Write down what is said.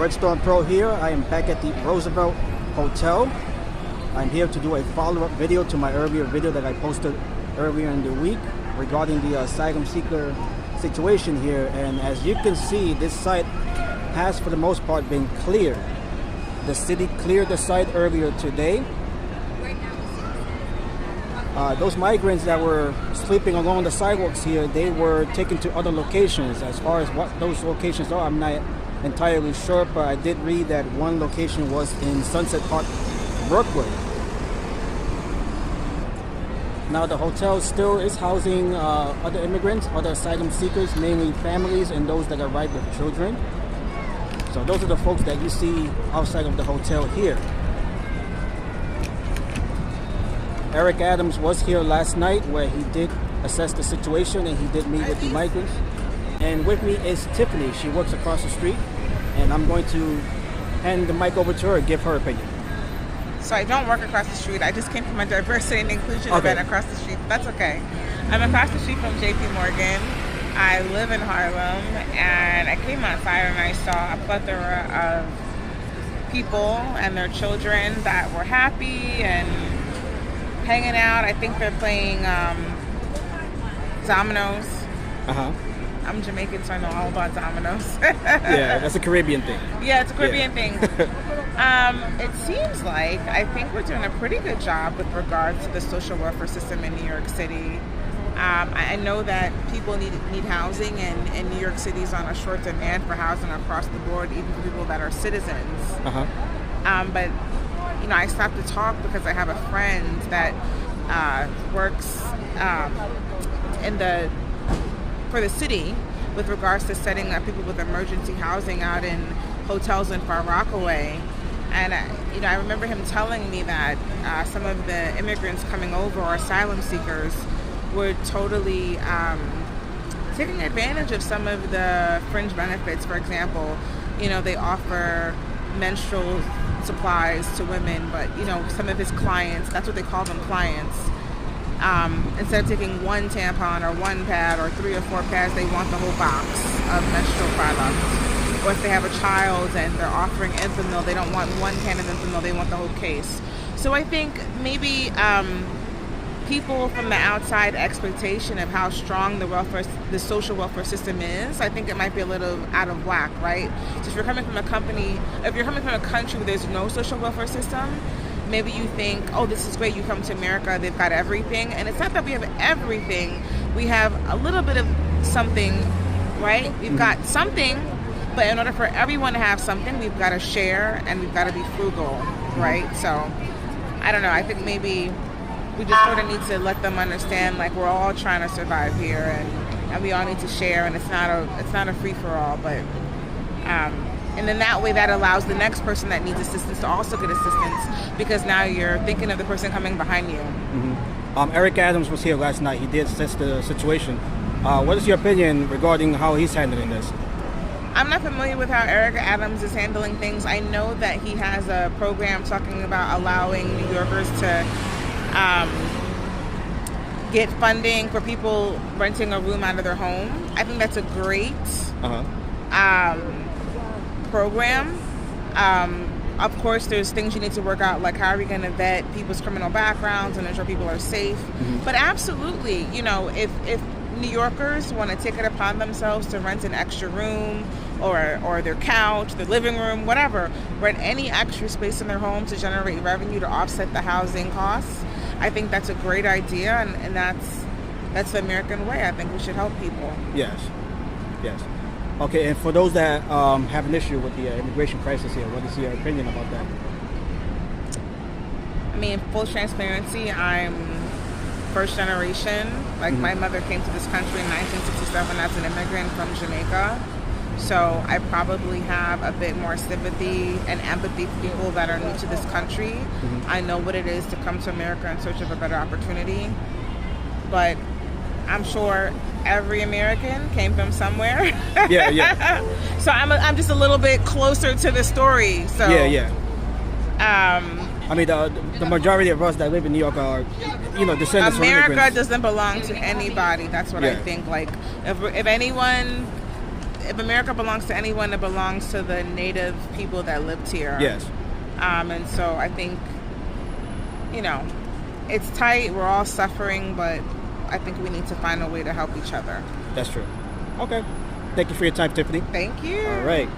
Redstone Pro here. I am back at the Roosevelt Hotel. I'm here to do a follow-up video to my earlier video that I posted earlier in the week regarding the asylum seeker situation here. And as you can see, this site has for the most part been cleared. The city cleared the site earlier today. Those migrants that were sleeping along the sidewalks here, they were taken to other locations. As far as what those locations are, I'm not entirely sure, but I did read that one location was in Sunset Park, Brooklyn. Now the hotel still is housing other immigrants, other asylum seekers, mainly families and those that arrived with children. So those are the folks that you see outside of the hotel here. Eric Adams was here last night where he did assess the situation and he did meet with the migrants. And with me is Tiffany. She works across the street, and I'm going to hand the mic over to her and give her opinion. So I don't work across the street. I just came from a diversity and inclusion event across the street. That's okay. I'm across the street from JP Morgan. I live in Harlem, and I came outside and I saw a plethora of people and their children that were happy and hanging out. I think they're playing dominoes. I'm Jamaican, so I know all about dominoes. Yeah, that's a Caribbean thing. Yeah, it's a Caribbean thing. It seems like I think we're doing a pretty good job with regards to the social welfare system in New York City. I know that people need housing, and New York City is on a short demand for housing across the board, even for people that are citizens. But you know, I stopped to talk because I have a friend that works for the city with regards to setting up people with emergency housing out in hotels in Far Rockaway. And you know, I remember him telling me that some of the immigrants coming over, or asylum seekers, were totally taking advantage of some of the fringe benefits. For example, you know, they offer menstrual supplies to women, but you know, some of his clients, that's what they call them, clients, instead of taking one tampon or one pad or 3 or 4 pads, they want the whole box of menstrual products. Or if they have a child and they're offering infant milk, they don't want one can of infant milk, they want the whole case. So I think maybe people from the outside expectation of how strong the social welfare system is, I think it might be a little out of whack, right? So if you're coming from a country where there's no social welfare system, maybe you think, oh, this is great, you come to America, they've got everything. And it's not that we have everything, we have a little bit of something, right? We've got something, but in order for everyone to have something, we've got to share and we've got to be frugal, right? So I don't know, I think maybe we just sort of need to let them understand, like, we're all trying to survive here, and we all need to share, and it's not a free for all, but and then that way that allows the next person that needs assistance to also get assistance, because now you're thinking of the person coming behind you. Eric Adams was here last night. He did assess the situation. What is your opinion regarding how he's handling this? I'm not familiar with how Eric Adams is handling things. I know that he has a program talking about allowing New Yorkers to get funding for people renting a room out of their home. I think that's a great program. Of course, there's things you need to work out, like how are we going to vet people's criminal backgrounds and ensure people are safe. But absolutely, you know, if New Yorkers want to take it upon themselves to rent an extra room or their couch, their living room, whatever, rent any extra space in their home to generate revenue to offset the housing costs, I think that's a great idea, and that's the American way. I think we should help people. Yes. Okay, and for those that have an issue with the immigration crisis here, what is your opinion about that? I mean, full transparency, I'm first generation. Like, my mother came to this country in 1967 as an immigrant from Jamaica. So I probably have a bit more sympathy and empathy for people that are new to this country. I know what it is to come to America in search of a better opportunity. But I'm sure every American came from somewhere. Yeah. So I'm just a little bit closer to the story. So Yeah. I mean, the majority of us that live in New York are, you know, descendants from immigrants. America doesn't belong to anybody. That's what I think. Like, if if America belongs to anyone, it belongs to the native people that lived here. Yes. And so I think, you know, it's tight. We're all suffering, but I think we need to find a way to help each other. That's true. Okay. Thank you for your time, Tiffany. Thank you. All right.